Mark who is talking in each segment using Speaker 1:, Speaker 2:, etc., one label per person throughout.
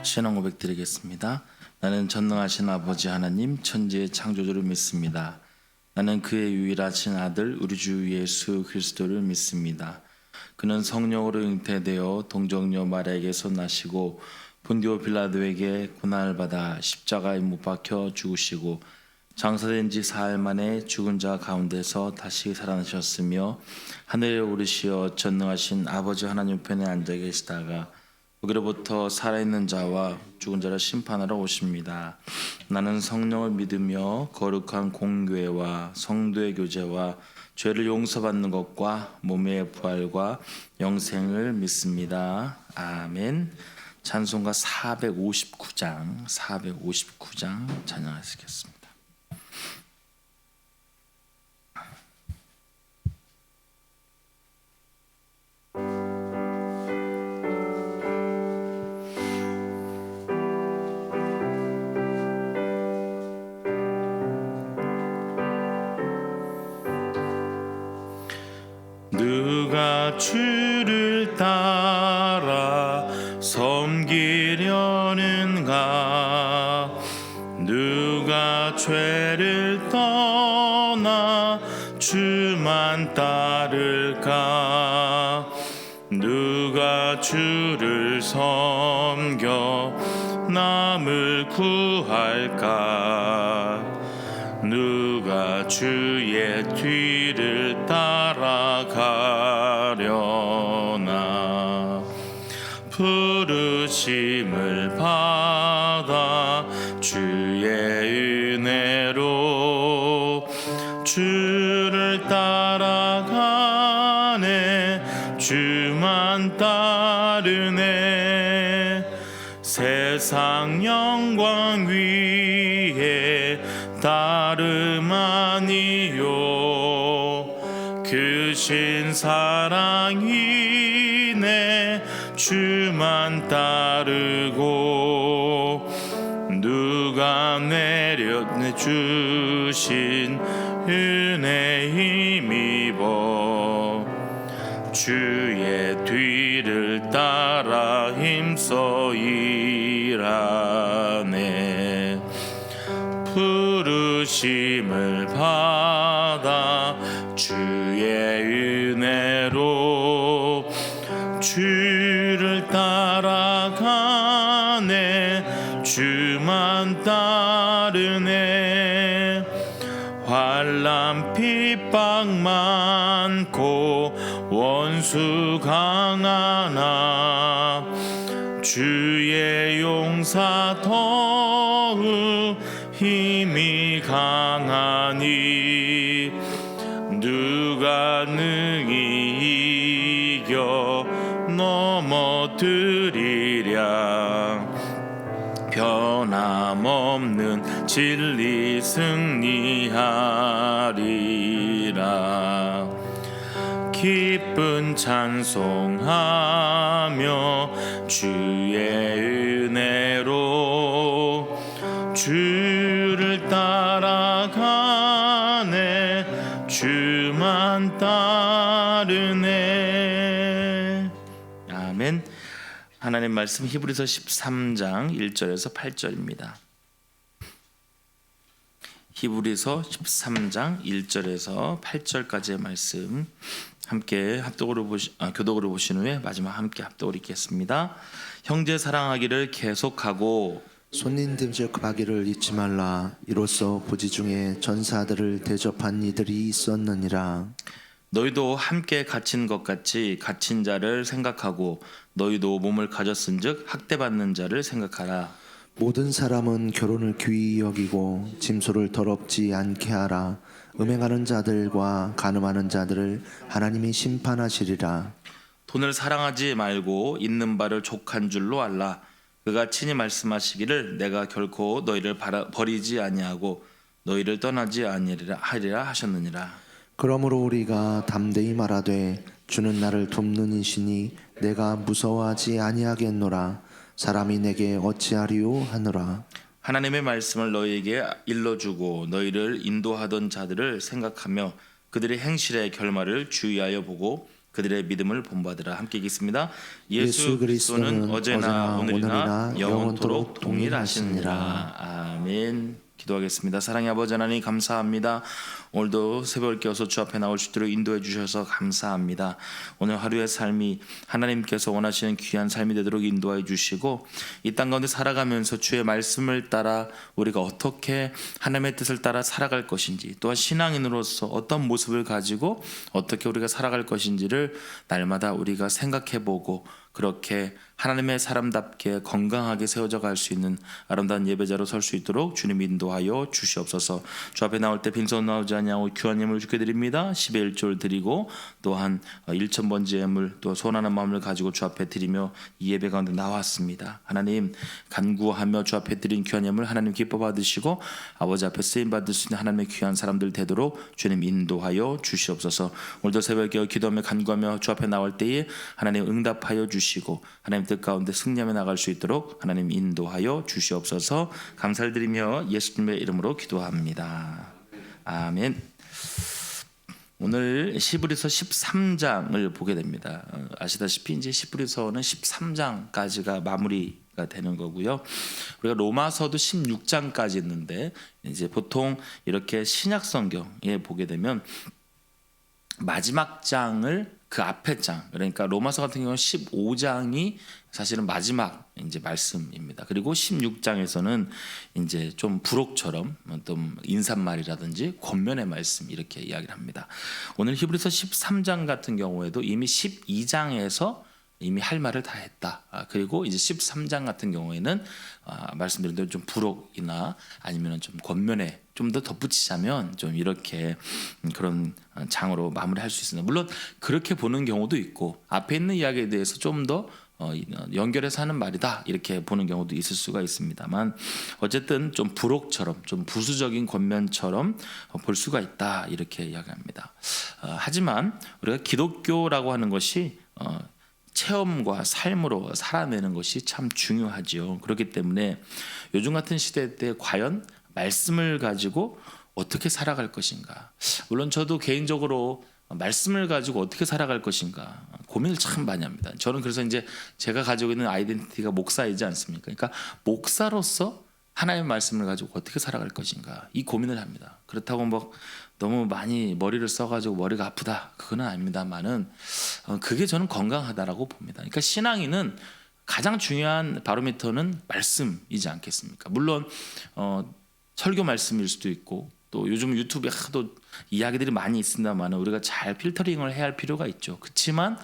Speaker 1: 신앙 고백 드리겠습니다. 나는 전능하신 아버지 하나님 천지의 창조주를 믿습니다. 나는 그의 유일하신 아들 우리 주 예수 그리스도를 믿습니다. 그는 성령으로 잉태되어 동정녀 마리아에게서 나시고 본디오 빌라도에게 고난을 받아 십자가에 못 박혀 죽으시고 장사된 지 사흘 만에 죽은 자 가운데서 다시 살아나셨으며 하늘에 오르시어 전능하신 아버지 하나님 편에 앉아 계시다가 거기로부터 살아있는 자와 죽은 자를 심판하러 오십니다. 나는 성령을 믿으며 거룩한 공교회와 성도의 교제와 죄를 용서받는 것과 몸의 부활과 영생을 믿습니다. 아멘. 찬송가 459장 찬양하시겠습니다. 누가 주를 따라 섬기려는가? 누가 죄를 떠나 주만 따를까? 누가 주를 섬겨 남을 구할까? 누가 주의 뒤를 따라가려나? 부르심을 받아 주의 은혜로 주를 따라가네. 주만 따르네. 세상 영광 위에 따름 아니요 크신 사랑이네. 주만 따르고 누가 내려주신 은혜 힘입어 주의 뒤를 따라 힘써 일하네. 부르심을 받아 주의 은혜로 주를 따라가네. 주만 따르네. 환난 핍박 많고 원수 강하나 주의 용사 더욱 힘이 강하니 누가 능히 이겨 넘어뜨리랴. 변함없는 진리 승리하리라. 기쁜 찬송하며 주의 은혜로 주를 따라가네. 주만 따르네. 아멘. 하나님 말씀 히브리서 13장 1절에서 8절입니다. 히브리서 13장 1절에서 8절까지의 말씀 함께 교독으로 보신 후에 마지막 함께 합독으로 읽겠습니다. 형제 사랑하기를 계속하고
Speaker 2: 손님 대접하기를 잊지 말라. 이로써 부지 중에 전사들을 대접한 이들이 있었느니라.
Speaker 1: 너희도 함께 갇힌 것 같이 갇힌 자를 생각하고 너희도 몸을 가졌은즉 학대받는 자를 생각하라.
Speaker 2: 모든 사람은 결혼을 귀히 여기고 짐소를 더럽지 않게 하라. 음행하는 자들과 간음하는 자들을 하나님이 심판하시리라.
Speaker 1: 돈을 사랑하지 말고 있는 바를 족한 줄로 알라. 그가 친히 말씀하시기를 내가 결코 너희를 버리지 아니하고 너희를 떠나지 아니하리라 하셨느니라.
Speaker 2: 그러므로 우리가 담대히 말하되 주는 나를 돕는 이시니 내가 무서워하지 아니하겠노라. 사람이 내게 어찌하리요 하노라.
Speaker 1: 하나님의 말씀을 너희에게 일러주고 너희를 인도하던 자들을 생각하며 그들의 행실의 결말을 주의하여 보고 그들의 믿음을 본받으라. 함께 읽겠습니다.
Speaker 2: 예수 그리스도는
Speaker 1: 어제나 오늘이나 영원토록
Speaker 2: 동일하시니라.
Speaker 1: 아멘. 기도하겠습니다. 사랑의 아버지 하나님 감사합니다. 오늘도 새벽을 깨워서 주 앞에 나올 수 있도록 인도해 주셔서 감사합니다. 오늘 하루의 삶이 하나님께서 원하시는 귀한 삶이 되도록 인도해 주시고 이 땅 가운데 살아가면서 주의 말씀을 따라 우리가 어떻게 하나님의 뜻을 따라 살아갈 것인지, 또한 신앙인으로서 어떤 모습을 가지고 어떻게 우리가 살아갈 것인지를 날마다 우리가 생각해보고 그렇게 하나님의 사람답게 건강하게 세워져 갈 수 있는 아름다운 예배자로 설 수 있도록 주님 인도하여 주시옵소서. 주 앞에 나올 때 빈손 나오지 아니하고 귀한 예물을 주께 드립니다. 10의 1조를 드리고 또한 1,000번째 예물 또 소원하는 마음을 가지고 주 앞에 드리며 이 예배 가운데 나왔습니다. 하나님 간구하며 주 앞에 드린 귀한 예물 하나님 기뻐 받으시고 아버지 앞에 쓰임 받을 수 있는 하나님의 귀한 사람들 되도록 주님 인도하여 주시옵소서. 오늘도 새벽에 기도하며 간구하며 주 앞에 나올 때에 하나님 응답하여 주시고 하나님 뜻 가운데 승리하며 나갈 수 있도록 하나님 인도하여 주시옵소서. 감사를 드리며 예수님의 이름으로 기도합니다. 아멘. 오늘 히브리서 13장을 보게 됩니다. 아시다시피 이제 히브리서는 13장까지가 마무리가 되는 거고요. 우리가 로마서도 16장까지 있는데 이제 보통 이렇게 신약 성경에 보게 되면 마지막 장을 그 앞에 장, 그러니까 로마서 같은 경우는 15장이 사실은 마지막 이제 말씀입니다. 그리고 16장에서는 이제 좀 부록처럼 좀 인사말이라든지 권면의 말씀 이렇게 이야기를 합니다. 오늘 히브리서 13장 같은 경우에도 이미 12장에서 이미 할 말을 다 했다. 그리고 이제 13장 같은 경우에는 말씀드린 대로 좀 부록이나 아니면 좀 권면에 좀 더 덧붙이자면 좀 이렇게 그런 장으로 마무리할 수 있습니다. 물론 그렇게 보는 경우도 있고 앞에 있는 이야기에 대해서 좀 더 연결해서 하는 말이다 이렇게 보는 경우도 있을 수가 있습니다만 어쨌든 좀 부록처럼 좀 부수적인 권면처럼 볼 수가 있다 이렇게 이야기합니다. 하지만 우리가 기독교라고 하는 것이 체험과 삶으로 살아내는 것이 참 중요하지요. 그렇기 때문에 요즘 같은 시대 때 과연 말씀을 가지고 어떻게 살아갈 것인가. 물론 저도 개인적으로 말씀을 가지고 어떻게 살아갈 것인가 고민을 참 많이 합니다. 저는 그래서 이제 제가 가지고 있는 아이덴티티가 목사이지 않습니까? 그러니까 목사로서 하나님의 말씀을 가지고 어떻게 살아갈 것인가 이 고민을 합니다. 그렇다고 뭐 너무 많이 머리를 써가지고 머리가 아프다 그건 아닙니다만은 그게 저는 건강하다라고 봅니다. 그러니까 신앙인은 가장 중요한 바로미터는 말씀이지 않겠습니까? 물론 설교 말씀일 수도 있고 또 요즘 유튜브에 하도 이야기들이 많이 있습니다만 우리가 잘 필터링을 해야 할 필요가 있죠. 그렇지만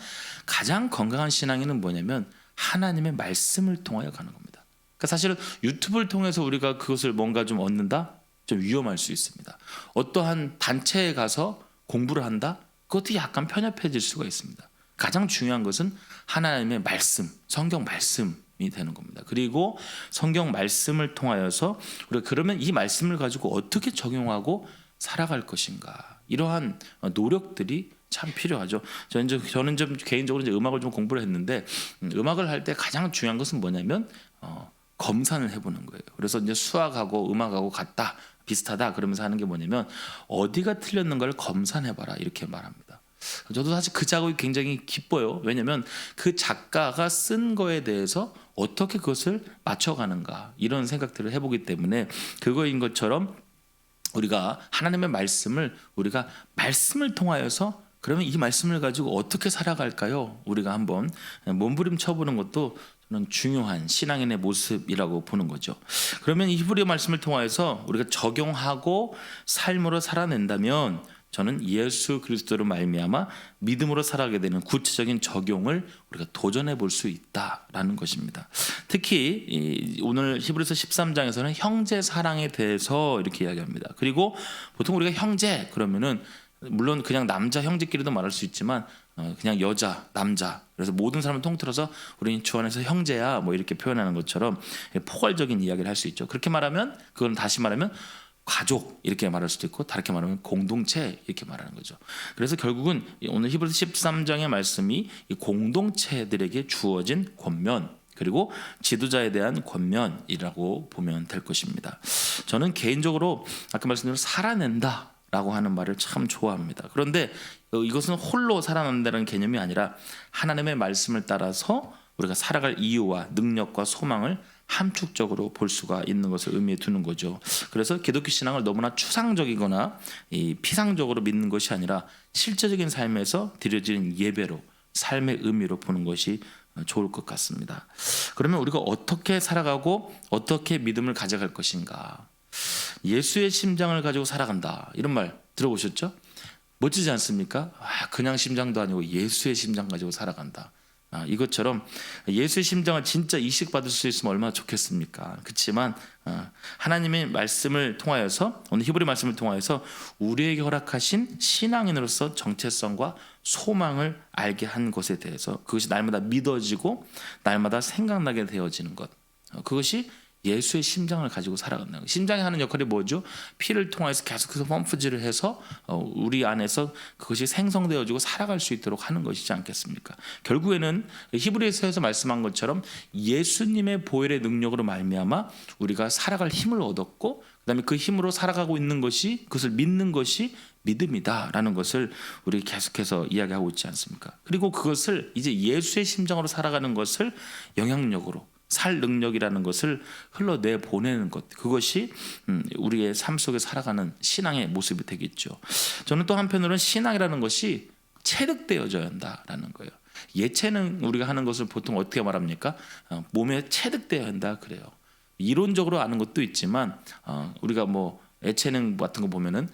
Speaker 1: 가장 건강한 신앙인은 뭐냐면 하나님의 말씀을 통하여 가는 겁니다. 그러니까 사실은 유튜브를 통해서 우리가 그것을 뭔가 좀 얻는다? 좀 위험할 수 있습니다. 어떠한 단체에 가서 공부를 한다? 그것도 약간 편협해질 수가 있습니다. 가장 중요한 것은 하나님의 말씀, 성경 말씀이 되는 겁니다. 그리고 성경 말씀을 통하여서 우리가 그러면 이 말씀을 가지고 어떻게 적용하고 살아갈 것인가 이러한 노력들이 참 필요하죠. 저는 좀 개인적으로 이제 음악을 좀 공부를 했는데 음악을 할 때 가장 중요한 것은 뭐냐면 검산을 해보는 거예요. 그래서 이제 수학하고 음악하고 같다, 비슷하다 그러면서 하는 게 뭐냐면 어디가 틀렸는가를 검산해봐라 이렇게 말합니다. 저도 사실 그 작업이 굉장히 기뻐요. 왜냐하면 그 작가가 쓴 거에 대해서 어떻게 그것을 맞춰가는가 이런 생각들을 해보기 때문에 그거인 것처럼 우리가 하나님의 말씀을 우리가 말씀을 통하여서 그러면 이 말씀을 가지고 어떻게 살아갈까요? 우리가 한번 몸부림쳐보는 것도 저는 중요한 신앙인의 모습이라고 보는 거죠. 그러면 이 히브리 말씀을 통하여서 우리가 적용하고 삶으로 살아낸다면 저는 예수 그리스도로 말미암아 믿음으로 살아가게 되는 구체적인 적용을 우리가 도전해 볼 수 있다라는 것입니다. 특히 오늘 히브리서 13장에서는 형제 사랑에 대해서 이렇게 이야기합니다. 그리고 보통 우리가 형제 그러면은 물론 그냥 남자 형제끼리도 말할 수 있지만 그냥 여자, 남자 그래서 모든 사람을 통틀어서 우리는 주 안에서 형제야 뭐 이렇게 표현하는 것처럼 포괄적인 이야기를 할 수 있죠. 그렇게 말하면 그건 다시 말하면 가족 이렇게 말할 수도 있고 다르게 말하면 공동체 이렇게 말하는 거죠. 그래서 결국은 오늘 히브리서 13장의 말씀이 이 공동체들에게 주어진 권면 그리고 지도자에 대한 권면이라고 보면 될 것입니다. 저는 개인적으로 아까 말씀드린 살아낸다 라고 하는 말을 참 좋아합니다. 그런데 이것은 홀로 살아난다는 개념이 아니라 하나님의 말씀을 따라서 우리가 살아갈 이유와 능력과 소망을 함축적으로 볼 수가 있는 것을 의미해 두는 거죠. 그래서 기독교 신앙을 너무나 추상적이거나 피상적으로 믿는 것이 아니라 실제적인 삶에서 드려지는 예배로, 삶의 의미로 보는 것이 좋을 것 같습니다. 그러면 우리가 어떻게 살아가고 어떻게 믿음을 가져갈 것인가? 예수의 심장을 가지고 살아간다, 이런 말 들어보셨죠? 멋지지 않습니까? 그냥 심장도 아니고 예수의 심장 가지고 살아간다. 이것처럼 예수의 심장을 진짜 이식받을 수 있으면 얼마나 좋겠습니까? 그렇지만 하나님의 말씀을 통하여서, 오늘 히브리 말씀을 통하여서 우리에게 허락하신 신앙인으로서 정체성과 소망을 알게 한 것에 대해서, 그것이 날마다 믿어지고 날마다 생각나게 되어지는 것, 그것이 예수의 심장을 가지고 살아간다는 거예요. 심장이 하는 역할이 뭐죠? 피를 통해서 계속해서 펌프질을 해서 우리 안에서 그것이 생성되어지고 살아갈 수 있도록 하는 것이지 않겠습니까? 결국에는 히브리서에서 말씀한 것처럼 예수님의 보혈의 능력으로 말미암아 우리가 살아갈 힘을 얻었고, 그다음에 그 힘으로 살아가고 있는 것이, 그것을 믿는 것이 믿음이다라는 것을 우리 계속해서 이야기하고 있지 않습니까? 그리고 그것을 이제 예수의 심장으로 살아가는 것을 영향력으로, 살 능력이라는 것을 흘러내 보내는 것, 그것이 우리의 삶 속에 살아가는 신앙의 모습이 되겠죠. 저는 또 한편으로는 신앙이라는 것이 체득되어져야 한다라는 거예요. 예체능 우리가 하는 것을 보통 어떻게 말합니까? 몸에 체득되어야 한다 그래요. 이론적으로 아는 것도 있지만 우리가 뭐 예체능 같은 거 보면은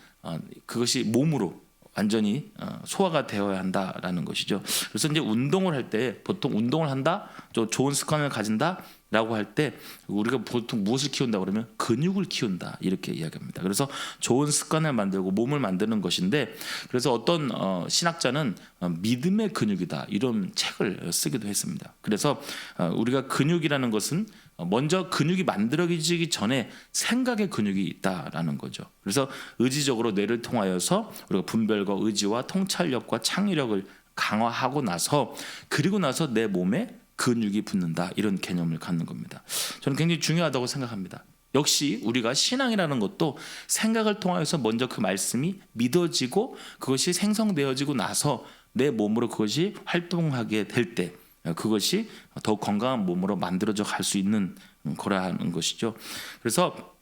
Speaker 1: 그것이 몸으로 완전히 소화가 되어야 한다라는 것이죠. 그래서 이제 운동을 할 때 보통 운동을 한다, 또 좋은 습관을 가진다라고 할 때 우리가 보통 무엇을 키운다 그러면 근육을 키운다 이렇게 이야기합니다. 그래서 좋은 습관을 만들고 몸을 만드는 것인데, 그래서 어떤 신학자는 믿음의 근육이다 이런 책을 쓰기도 했습니다. 그래서 우리가 근육이라는 것은 먼저 근육이 만들어지기 전에 생각의 근육이 있다라는 거죠. 그래서 의지적으로 뇌를 통하여서 우리가 분별과 의지와 통찰력과 창의력을 강화하고 나서, 그리고 나서 내 몸에 근육이 붙는다, 이런 개념을 갖는 겁니다. 저는 굉장히 중요하다고 생각합니다. 역시 우리가 신앙이라는 것도 생각을 통하여서 먼저 그 말씀이 믿어지고 그것이 생성되어지고 나서 내 몸으로 그것이 활동하게 될 때, 그것이 더욱 건강한 몸으로 만들어져 갈 수 있는 거라는 것이죠. 그래서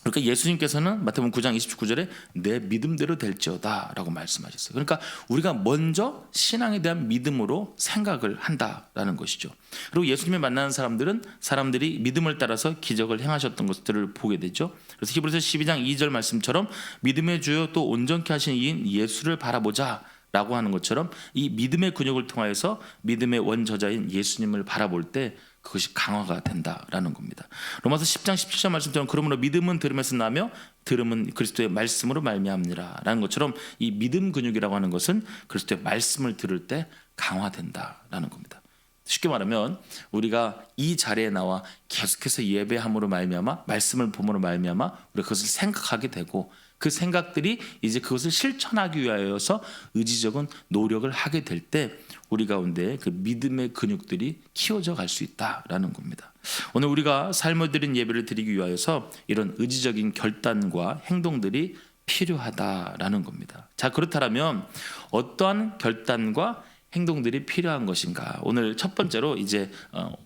Speaker 1: 그러니까 예수님께서는 마태복음 9장 29절에 내 믿음대로 될지어다 라고 말씀하셨어요. 그러니까 우리가 먼저 신앙에 대한 믿음으로 생각을 한다라는 것이죠. 그리고 예수님을 만나는 사람들이 믿음을 따라서 기적을 행하셨던 것들을 보게 되죠. 그래서 히브리서 12장 2절 말씀처럼 믿음의 주요 또 온전케 하신 이인 예수를 바라보자 라고 하는 것처럼 이 믿음의 근육을 통하여서 믿음의 원저자인 예수님을 바라볼 때 그것이 강화가 된다라는 겁니다. 로마서 10장 17절 말씀처럼 그러므로 믿음은 들음에서 나며 들음은 그리스도의 말씀으로 말미암니라 라는 것처럼 이 믿음 근육이라고 하는 것은 그리스도의 말씀을 들을 때 강화된다라는 겁니다. 쉽게 말하면 우리가 이 자리에 나와 계속해서 예배함으로 말미암아, 말씀을 봄으로 말미암아 우리가 그것을 생각하게 되고, 그 생각들이 이제 그것을 실천하기 위하여서 의지적인 노력을 하게 될 때 우리 가운데 그 믿음의 근육들이 키워져 갈 수 있다라는 겁니다. 오늘 우리가 삶을 드린 예배를 드리기 위하여서 이런 의지적인 결단과 행동들이 필요하다라는 겁니다. 자, 그렇다면 어떠한 결단과 행동들이 필요한 것인가? 오늘 첫 번째로 이제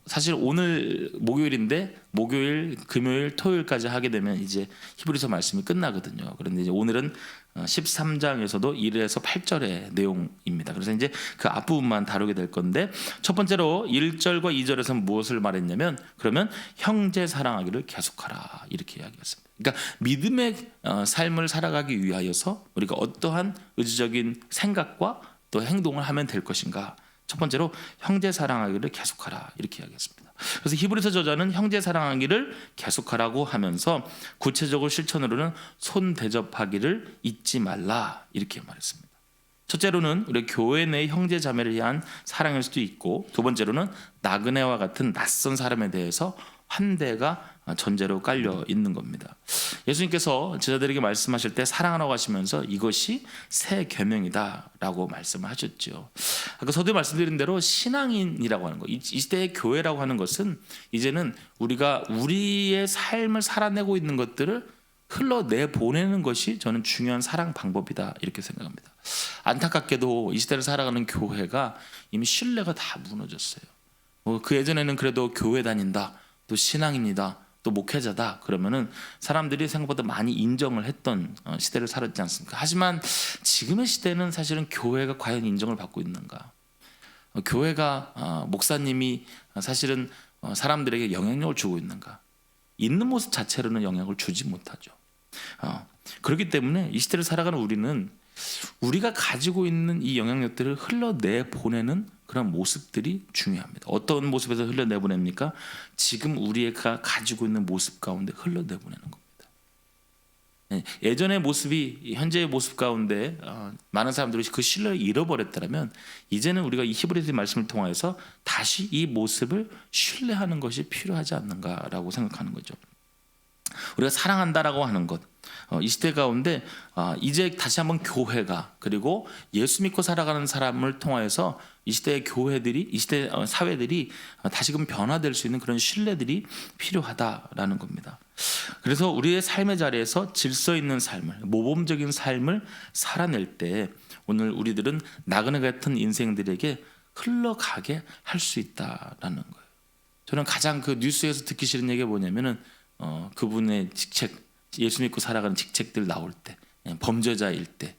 Speaker 1: 사실 오늘 목요일인데 목요일, 금요일, 토요일까지 하게 되면 이제 히브리서 말씀이 끝나거든요. 그런데 이제 오늘은 13장에서도 1에서 8절의 내용입니다. 그래서 이제 그 앞부분만 다루게 될 건데, 첫 번째로 1절과 2절에서 무엇을 말했냐면, 그러면 형제 사랑하기를 계속하라 이렇게 이야기했습니다. 그러니까 믿음의 삶을 살아가기 위하여서 우리가 어떠한 의지적인 생각과 또 행동을 하면 될 것인가? 첫 번째로 형제 사랑하기를 계속하라 이렇게 이야기했습니다. 그래서 히브리서 저자는 형제 사랑하기를 계속하라고 하면서 구체적으로 실천으로는 손 대접하기를 잊지 말라 이렇게 말했습니다. 첫째로는 우리 교회 내 형제 자매를 위한 사랑일 수도 있고, 두 번째로는 나그네와 같은 낯선 사람에 대해서 환대가 전제로 깔려 있는 겁니다. 예수님께서 제자들에게 말씀하실 때 사랑하라고 하시면서 이것이 새 계명이다라고 말씀을 하셨죠. 아까 서두에 말씀드린 대로 신앙인이라고 하는 것, 이 시대의 교회라고 하는 것은 이제는 우리가 우리의 삶을 살아내고 있는 것들을 흘러내 보내는 것이 저는 중요한 사랑 방법이다 이렇게 생각합니다. 안타깝게도 이 시대를 살아가는 교회가 이미 신뢰가 다 무너졌어요. 그 예전에는 그래도 교회 다닌다, 또 신앙인이다, 또 목회자다 그러면은 사람들이 생각보다 많이 인정을 했던 시대를 살았지 않습니까? 하지만 지금의 시대는 사실은 교회가 과연 인정을 받고 있는가? 교회가 목사님이 사실은 사람들에게 영향력을 주고 있는가? 있는 모습 자체로는 영향을 주지 못하죠. 그렇기 때문에 이 시대를 살아가는 우리는 우리가 가지고 있는 이 영향력들을 흘러내 보내는 그런 모습들이 중요합니다. 어떤 모습에서 흘러내 보냅니까? 지금 우리가 가지고 있는 모습 가운데 흘러내 보내는 겁니다. 예전의 모습이 현재의 모습 가운데 많은 사람들이 그 신뢰를 잃어버렸다면 이제는 우리가 이 히브리서 말씀을 통해서 다시 이 모습을 신뢰하는 것이 필요하지 않는가라고 생각하는 거죠. 우리가 사랑한다라고 하는 것, 이 시대 가운데 이제 다시 한번 교회가 그리고 예수 믿고 살아가는 사람을 통해서 이 시대의 교회들이 이 시대 사회들이 다시금 변화될 수 있는 그런 신뢰들이 필요하다라는 겁니다. 그래서 우리의 삶의 자리에서 질서 있는 삶을, 모범적인 삶을 살아낼 때 오늘 우리들은 나그네 같은 인생들에게 흘러가게 할 수 있다라는 거예요. 저는 가장 그 뉴스에서 듣기 싫은 얘기가 뭐냐면은 그분의 직책, 예수 믿고 살아가는 직책들 나올 때, 범죄자일 때,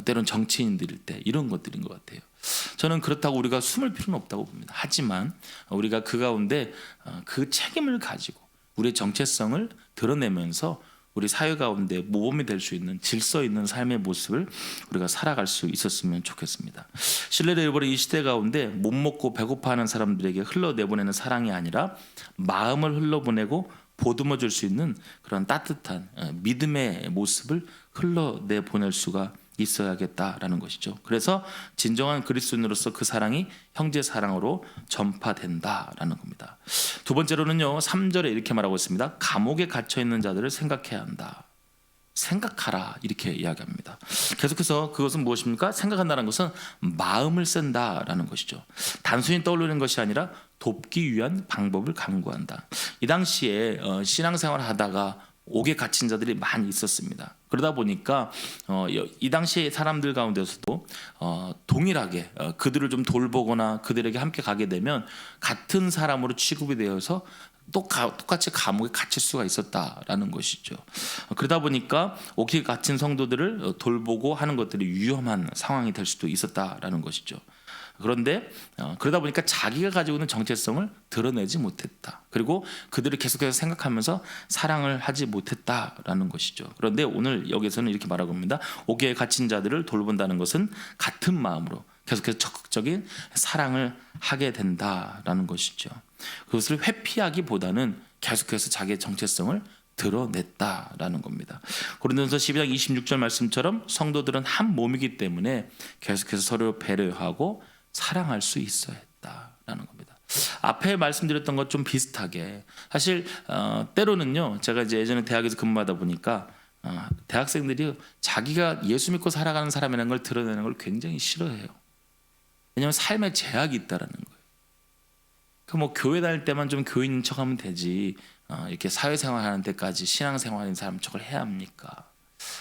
Speaker 1: 때론 정치인들일 때 이런 것들인 것 같아요. 저는 그렇다고 우리가 숨을 필요는 없다고 봅니다. 하지만 우리가 그 가운데 그 책임을 가지고 우리의 정체성을 드러내면서 우리 사회 가운데 모범이 될 수 있는 질서 있는 삶의 모습을 우리가 살아갈 수 있었으면 좋겠습니다. 신뢰를 잃어버린 이 시대 가운데 못 먹고 배고파하는 사람들에게 흘러내보내는 사랑이 아니라 마음을 흘러보내고 보듬어 줄 수 있는 그런 따뜻한 믿음의 모습을 흘러내 보낼 수가 있어야겠다라는 것이죠. 그래서 진정한 그리스도인으로서 그 사랑이 형제 사랑으로 전파된다라는 겁니다. 두 번째로는요, 3절에 이렇게 말하고 있습니다. 감옥에 갇혀 있는 자들을 생각해야 한다. 생각하라 이렇게 이야기합니다. 계속해서 그것은 무엇입니까? 생각한다는 것은 마음을 쓴다라는 것이죠. 단순히 떠올리는 것이 아니라 돕기 위한 방법을 강구한다. 이 당시에 신앙생활을 하다가 옥에 갇힌 자들이 많이 있었습니다. 그러다 보니까 이 당시 사람들 가운데서도 동일하게 그들을 좀 돌보거나 그들에게 함께 가게 되면 같은 사람으로 취급이 되어서 똑같이 감옥에 갇힐 수가 있었다라는 것이죠. 그러다 보니까 옥에 갇힌 성도들을 돌보고 하는 것들이 위험한 상황이 될 수도 있었다라는 것이죠. 그런데 그러다 보니까 자기가 가지고 있는 정체성을 드러내지 못했다. 그리고 그들을 계속해서 생각하면서 사랑을 하지 못했다라는 것이죠. 그런데 오늘 여기서는 이렇게 말하고 있습니다. 옥에 갇힌 자들을 돌본다는 것은 같은 마음으로 계속해서 적극적인 사랑을 하게 된다라는 것이죠. 그것을 회피하기보다는 계속해서 자기의 정체성을 드러냈다라는 겁니다. 고린도전서 12장 26절 말씀처럼 성도들은 한 몸이기 때문에 계속해서 서로 배려하고 사랑할 수 있어야 했다라는 겁니다. 앞에 말씀드렸던 것 좀 비슷하게 사실 때로는요, 제가 이제 예전에 대학에서 근무하다 보니까 대학생들이 자기가 예수 믿고 살아가는 사람이라는 걸 드러내는 걸 굉장히 싫어해요. 왜냐하면 삶에 제약이 있다라는 거예요. 뭐 교회 다닐 때만 좀 교인인 척하면 되지 이렇게 사회생활하는 데까지 신앙생활인 사람 척을 해야 합니까?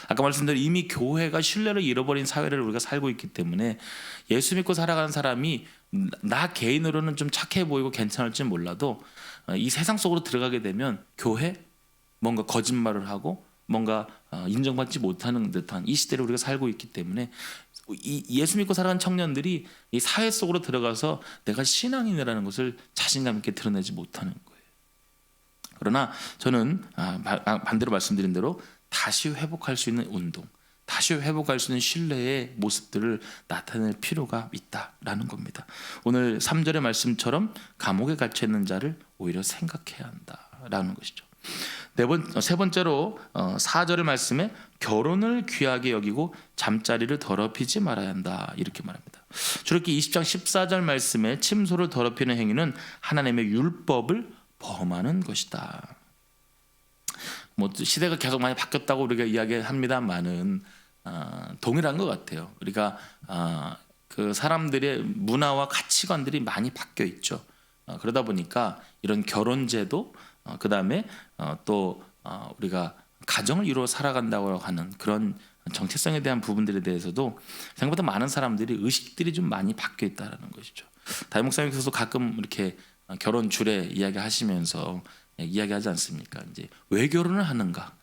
Speaker 1: 아까 말씀드린 이미 교회가 신뢰를 잃어버린 사회를 우리가 살고 있기 때문에 예수 믿고 살아가는 사람이 나 개인으로는 좀 착해 보이고 괜찮을지 몰라도 이 세상 속으로 들어가게 되면 교회 뭔가 거짓말을 하고 뭔가 인정받지 못하는 듯한 이 시대를 우리가 살고 있기 때문에 이 예수 믿고 살아가는 청년들이 이 사회 속으로 들어가서 내가 신앙인이라는 것을 자신감 있게 드러내지 못하는 거예요. 그러나 저는 반대로 말씀드린 대로 다시 회복할 수 있는 운동, 다시 회복할 수 있는 신뢰의 모습들을 나타낼 필요가 있다라는 겁니다. 오늘 3절의 말씀처럼 감옥에 갇혀 있는 자를 오히려 생각해야 한다라는 것이죠. 세 번째로 4절의 말씀에 결혼을 귀하게 여기고 잠자리를 더럽히지 말아야 한다 이렇게 말합니다. 출애굽기 20장 14절 말씀에 침소를 더럽히는 행위는 하나님의 율법을 범하는 것이다. 뭐 시대가 계속 많이 바뀌었다고 우리가 이야기합니다만은 동일한 것 같아요. 우리가 그 사람들의 문화와 가치관들이 많이 바뀌어 있죠. 그러다 보니까 이런 결혼제도, 그 다음에 또 우리가 가정을 이루어 살아간다고 하는 그런 정체성에 대한 부분들에 대해서도 생각보다 많은 사람들이 의식들이 좀 많이 바뀌어 있다는 것이죠. 담임 목사님께서도 가끔 이렇게 결혼 주례 이야기하시면서 이야기하지 않습니까? 이제 왜 결혼을 하는가?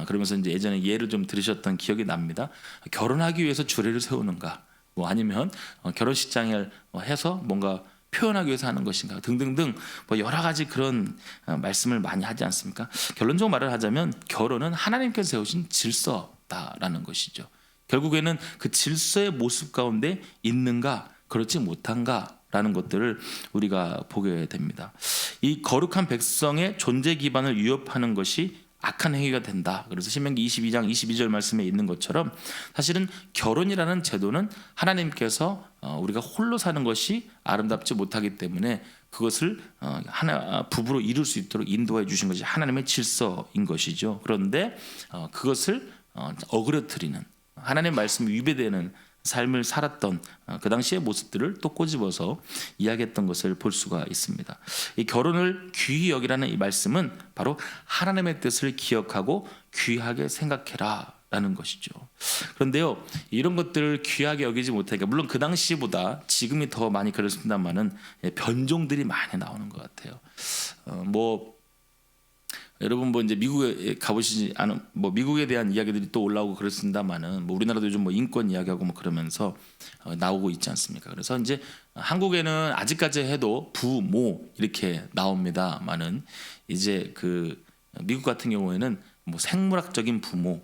Speaker 1: 그러면서 이제 예전에 예를 좀 들으셨던 기억이 납니다. 결혼하기 위해서 주례를 세우는가? 뭐 아니면 결혼식장을 해서 뭔가 표현하기 위해서 하는 것인가 등등등 뭐 여러 가지 그런 말씀을 많이 하지 않습니까? 결론적으로 말을 하자면 결혼은 하나님께서 세우신 질서다라는 것이죠. 결국에는 그 질서의 모습 가운데 있는가 그렇지 못한가라는 것들을 우리가 보게 됩니다. 이 거룩한 백성의 존재 기반을 위협하는 것이 악한 행위가 된다. 그래서 신명기 22장 22절 말씀에 있는 것처럼 사실은 결혼이라는 제도는 하나님께서 우리가 홀로 사는 것이 아름답지 못하기 때문에 그것을 하나 부부로 이룰 수 있도록 인도해 주신 것이 하나님의 질서인 것이죠. 그런데 그것을 어그러뜨리는 하나님의 말씀이 위배되는 삶을 살았던 그 당시의 모습들을 또 꼬집어서 이야기했던 것을 볼 수가 있습니다. 이 결혼을 귀히 여기라는 이 말씀은 바로 하나님의 뜻을 기억하고 귀하게 생각해라 라는 것이죠. 그런데요, 이런 것들을 귀하게 여기지 못하니까 물론 그 당시보다 지금이 더 많이 그렇습니다만은 변종들이 많이 나오는 것 같아요. 여러분 뭐 이제 미국에 가보시지 않은 뭐 미국에 대한 이야기들이 또 올라오고 그렇습니다만은 뭐 우리나라도 요즘 뭐 인권 이야기하고 뭐 그러면서 나오고 있지 않습니까? 그래서 이제 한국에는 아직까지 해도 부모 이렇게 나옵니다만은 이제 그 미국 같은 경우에는 뭐 생물학적인 부모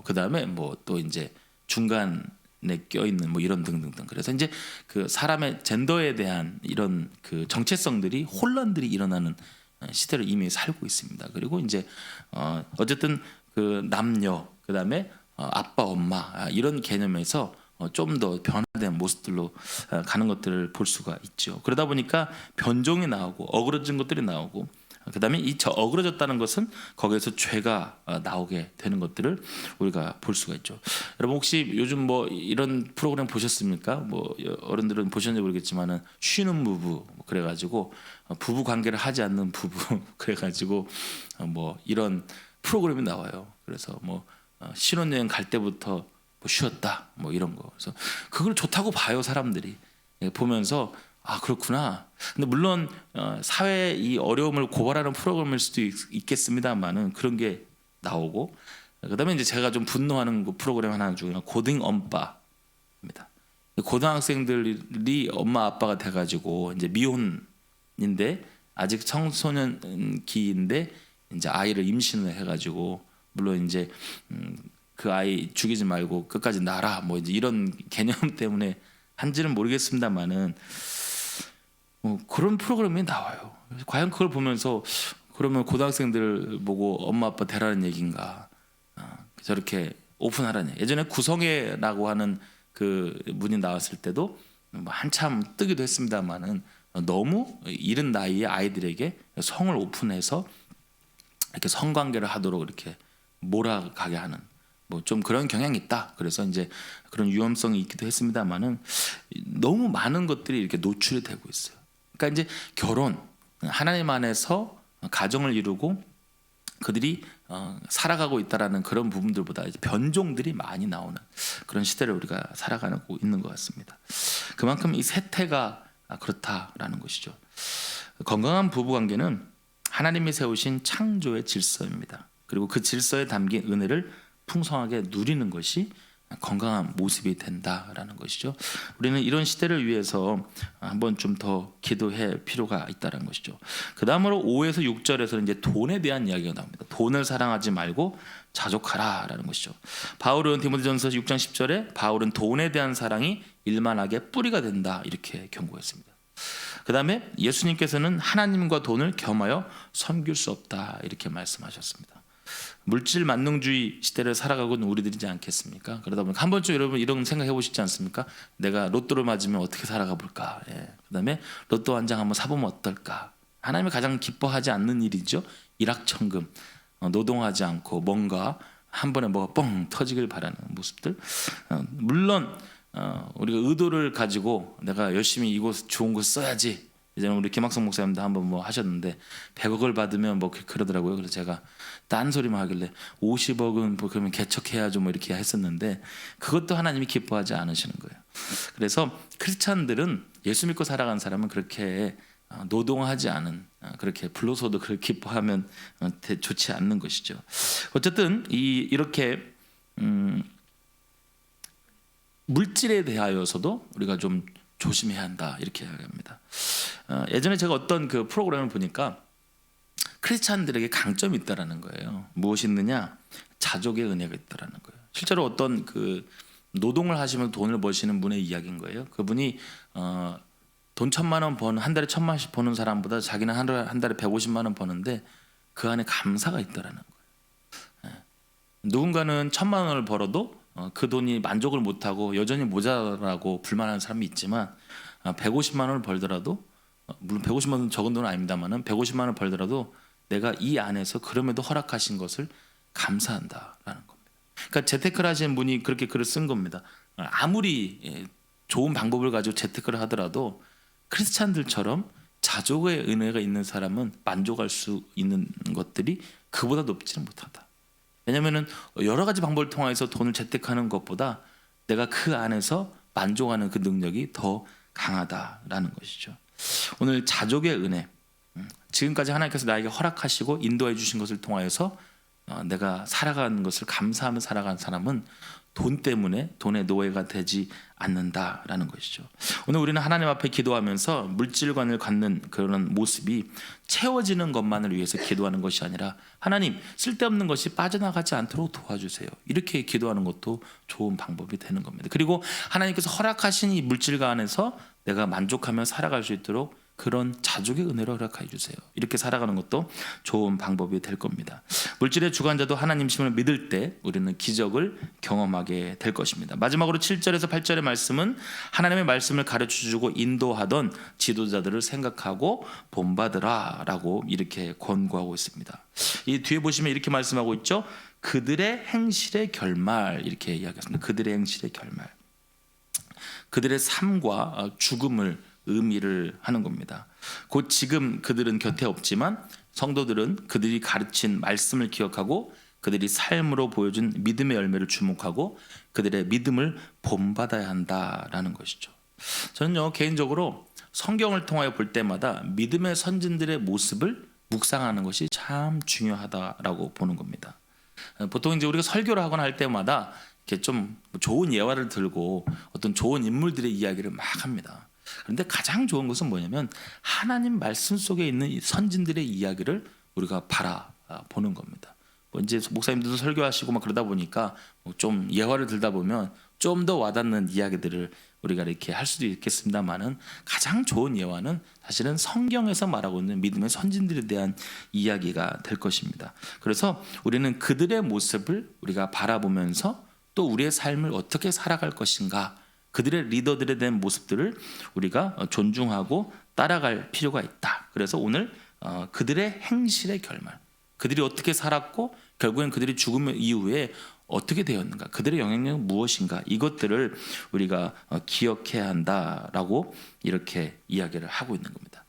Speaker 1: 그 다음에 뭐 또 이제 중간에 껴 있는 뭐 이런 등등등. 그래서 이제 그 사람의 젠더에 대한 이런 그 정체성들이 혼란들이 일어나는 시대를 이미 살고 있습니다. 그리고 이제 어쨌든 그 남녀 그다음에 아빠 엄마 이런 개념에서 좀 더 변화된 모습들로 가는 것들을 볼 수가 있죠. 그러다 보니까 변종이 나오고 어그러진 것들이 나오고 그다음에 이 어그러졌다는 것은 거기에서 죄가 나오게 되는 것들을 우리가 볼 수가 있죠. 여러분 혹시 요즘 뭐 이런 프로그램 보셨습니까? 뭐 어른들은 보셨는지 모르겠지만은 쉬는 부부 그래가지고 부부 관계를 하지 않는 부부 그래가지고 뭐 이런 프로그램이 나와요. 그래서 뭐 신혼여행 갈 때부터 뭐 쉬었다 뭐 이런 거. 그래서 그걸 좋다고 봐요 사람들이 보면서. 아 그렇구나. 근데 물론 사회의 이 어려움을 고발하는 프로그램일 수도 있겠습니다만은 그런 게 나오고 그다음에 이제 제가 좀 분노하는 그 프로그램 하나 중에 고등 엄빠입니다. 고등학생들이 엄마 아빠가 돼가지고 이제 미혼인데 아직 청소년기인데 이제 아이를 임신을 해가지고 물론 이제 그 아이 죽이지 말고 끝까지 낳아라 뭐 이제 이런 개념 때문에 한지는 모르겠습니다만은. 그런 프로그램이 나와요. 과연 그걸 보면서 그러면 고등학생들 보고 엄마 아빠 되라는 얘기인가? 저렇게 오픈하라는 얘기. 예전에 구성애라고 하는 그 문이 나왔을 때도 뭐 한참 뜨기도 했습니다만은 너무 이른 나이에 아이들에게 성을 오픈해서 이렇게 성관계를 하도록 이렇게 몰아가게 하는 뭐 좀 그런 경향이 있다. 그래서 이제 그런 위험성이 있기도 했습니다만은 너무 많은 것들이 이렇게 노출이 되고 있어요. 그러니까 이제 결혼 하나님 안에서 가정을 이루고 그들이 살아가고 있다라는 그런 부분들보다 이제 변종들이 많이 나오는 그런 시대를 우리가 살아가고 있는 것 같습니다. 그만큼 이 세태가 그렇다라는 것이죠. 건강한 부부관계는 하나님이 세우신 창조의 질서입니다. 그리고 그 질서에 담긴 은혜를 풍성하게 누리는 것이 건강한 모습이 된다라는 것이죠. 우리는 이런 시대를 위해서 한번 좀 더 기도할 필요가 있다는 것이죠. 그 다음으로 5에서 6절에서는 이제 돈에 대한 이야기가 나옵니다. 돈을 사랑하지 말고 자족하라라는 것이죠. 바울은 디모데전서 6장 10절에 바울은 돈에 대한 사랑이 일만하게 뿌리가 된다 이렇게 경고했습니다. 그 다음에 예수님께서는 하나님과 돈을 겸하여 섬길 수 없다 이렇게 말씀하셨습니다. 물질 만능주의 시대를 살아가고 있는 우리들이지 않겠습니까? 그러다 보니까 한 번쯤 여러분 이런 생각해 보시지 않습니까? 내가 로또를 맞으면 어떻게 살아가 볼까? 그다음에 로또 한 장 한번 사보면 어떨까? 하나님이 가장 기뻐하지 않는 일이죠. 일확천금, 노동하지 않고 뭔가 한 번에 뭐가 뻥 터지길 바라는 모습들. 물론 우리가 의도를 가지고 내가 열심히 이곳 좋은 곳 써야지 예전에 우리 김학성 목사님도 한번 뭐 하셨는데 100억을 받으면 뭐 그러더라고요. 그래서 제가 딴소리만 하길래 50억은 뭐 그러면 개척해야죠 뭐 이렇게 했었는데 그것도 하나님이 기뻐하지 않으시는 거예요. 그래서 크리스찬들은 예수 믿고 살아가는 사람은 그렇게 노동하지 않은, 그렇게 불로소도 그렇게 기뻐하면 좋지 않는 것이죠. 어쨌든 이렇게 물질에 대하여서도 우리가 좀 조심해야 한다 이렇게 이야기합니다. 예전에 제가 어떤 그 프로그램을 보니까 크리스찬들에게 강점이 있다라는 거예요. 무엇이 있느냐? 자족의 은혜가 있다라는 거예요. 실제로 어떤 그 노동을 하시면서 돈을 버시는 분의 이야기인 거예요. 그분이 돈 1,000만 원 버는, 한 달에 1,000만 원씩 버는 사람보다 자기는 한 달에 150만 원 버는데 그 안에 감사가 있다라는 거예요. 누군가는 1,000만 원을 벌어도 그 돈이 만족을 못하고 여전히 모자라고 불만하는 사람이 있지만 150만 원을 벌더라도, 물론 150만 원은 적은 돈은 아닙니다만은 150만 원을 벌더라도 내가 이 안에서 그럼에도 허락하신 것을 감사한다라는 겁니다. 그러니까 재테크를 하시는 분이 그렇게 글을 쓴 겁니다. 아무리 좋은 방법을 가지고 재테크를 하더라도 크리스찬들처럼 자족의 은혜가 있는 사람은 만족할 수 있는 것들이 그보다 높지는 못하다. 왜냐하면 여러 가지 방법을 통해서 돈을 재테크하는 것보다 내가 그 안에서 만족하는 그 능력이 더 강하다라는 것이죠. 오늘 자족의 은혜, 지금까지 하나님께서 나에게 허락하시고 인도해 주신 것을 통하여서 내가 살아가는 것을 감사하며 살아가는 사람은 돈 때문에 돈의 노예가 되지 않는다라는 것이죠. 오늘 우리는 하나님 앞에 기도하면서 물질관을 갖는 그런 모습이 채워지는 것만을 위해서 기도하는 것이 아니라 하나님 쓸데없는 것이 빠져나가지 않도록 도와주세요. 이렇게 기도하는 것도 좋은 방법이 되는 겁니다. 그리고 하나님께서 허락하신 이 물질과 안에서 내가 만족하며 살아갈 수 있도록 그런 자족의 은혜로 허락해 주세요. 이렇게 살아가는 것도 좋은 방법이 될 겁니다. 물질의 주관자도 하나님심을 믿을 때 우리는 기적을 경험하게 될 것입니다. 마지막으로 7절에서 8절의 말씀은 하나님의 말씀을 가르쳐주고 인도하던 지도자들을 생각하고 본받으라 라고 이렇게 권고하고 있습니다. 이 뒤에 보시면 이렇게 말씀하고 있죠. 그들의 행실의 결말, 이렇게 이야기했습니다. 그들의 행실의 결말, 그들의 삶과 죽음을 의미를 하는 겁니다. 곧 지금 그들은 곁에 없지만 성도들은 그들이 가르친 말씀을 기억하고 그들이 삶으로 보여준 믿음의 열매를 주목하고 그들의 믿음을 본받아야 한다라는 것이죠. 저는요 개인적으로 성경을 통하여 볼 때마다 믿음의 선진들의 모습을 묵상하는 것이 참 중요하다라고 보는 겁니다. 보통 이제 우리가 설교를 하거나 할 때마다 이렇게 좀 좋은 예화를 들고 어떤 좋은 인물들의 이야기를 막 합니다. 그런데 가장 좋은 것은 뭐냐면 하나님 말씀 속에 있는 이 선진들의 이야기를 우리가 바라보는 겁니다. 뭐 이제 목사님들도 설교하시고 막 그러다 보니까 좀 예화를 들다 보면 좀 더 와닿는 이야기들을 우리가 이렇게 할 수도 있겠습니다만은 가장 좋은 예화는 사실은 성경에서 말하고 있는 믿음의 선진들에 대한 이야기가 될 것입니다. 그래서 우리는 그들의 모습을 우리가 바라보면서 또 우리의 삶을 어떻게 살아갈 것인가, 그들의 리더들에 대한 모습들을 우리가 존중하고 따라갈 필요가 있다. 그래서 오늘 그들의 행실의 결말, 그들이 어떻게 살았고 결국엔 그들이 죽음 이후에 어떻게 되었는가, 그들의 영향력은 무엇인가, 이것들을 우리가 기억해야 한다라고 이렇게 이야기를 하고 있는 겁니다.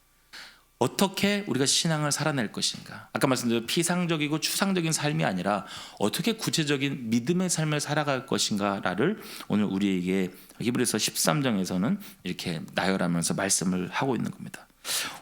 Speaker 1: 어떻게 우리가 신앙을 살아낼 것인가, 아까 말씀드린 피상적이고 추상적인 삶이 아니라 어떻게 구체적인 믿음의 삶을 살아갈 것인가를 오늘 우리에게 히브리서 13장에서는 이렇게 나열하면서 말씀을 하고 있는 겁니다.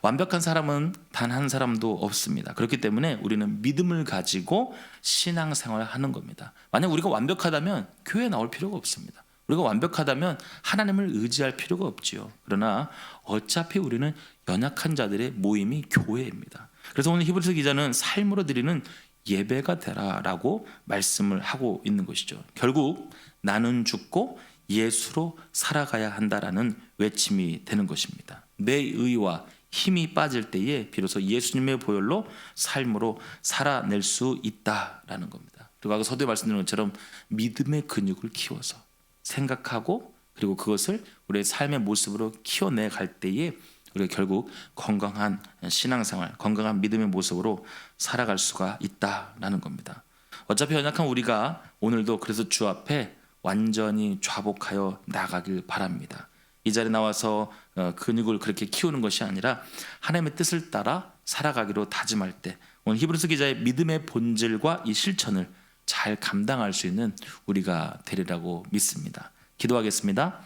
Speaker 1: 완벽한 사람은 단 한 사람도 없습니다. 그렇기 때문에 우리는 믿음을 가지고 신앙생활을 하는 겁니다. 만약 우리가 완벽하다면 교회에 나올 필요가 없습니다. 우리가 완벽하다면 하나님을 의지할 필요가 없지요. 그러나 어차피 우리는 연약한 자들의 모임이 교회입니다. 그래서 오늘 히브리서 기자는 삶으로 드리는 예배가 되라라고 말씀을 하고 있는 것이죠. 결국 나는 죽고 예수로 살아가야 한다라는 외침이 되는 것입니다. 내 의와 힘이 빠질 때에 비로소 예수님의 보혈로 삶으로 살아낼 수 있다라는 겁니다. 그리고 아까 서두에 말씀드린 것처럼 믿음의 근육을 키워서 생각하고 그리고 그것을 우리의 삶의 모습으로 키워내 갈 때에 우리가 결국 건강한 신앙생활, 건강한 믿음의 모습으로 살아갈 수가 있다라는 겁니다. 어차피 연약한 우리가 오늘도 그래서 주 앞에 완전히 좌복하여 나가길 바랍니다. 이 자리에 나와서 근육을 그렇게 키우는 것이 아니라 하나님의 뜻을 따라 살아가기로 다짐할 때 오늘 히브리서 기자의 믿음의 본질과 이 실천을 잘 감당할 수 있는 우리가 되리라고 믿습니다. 기도하겠습니다.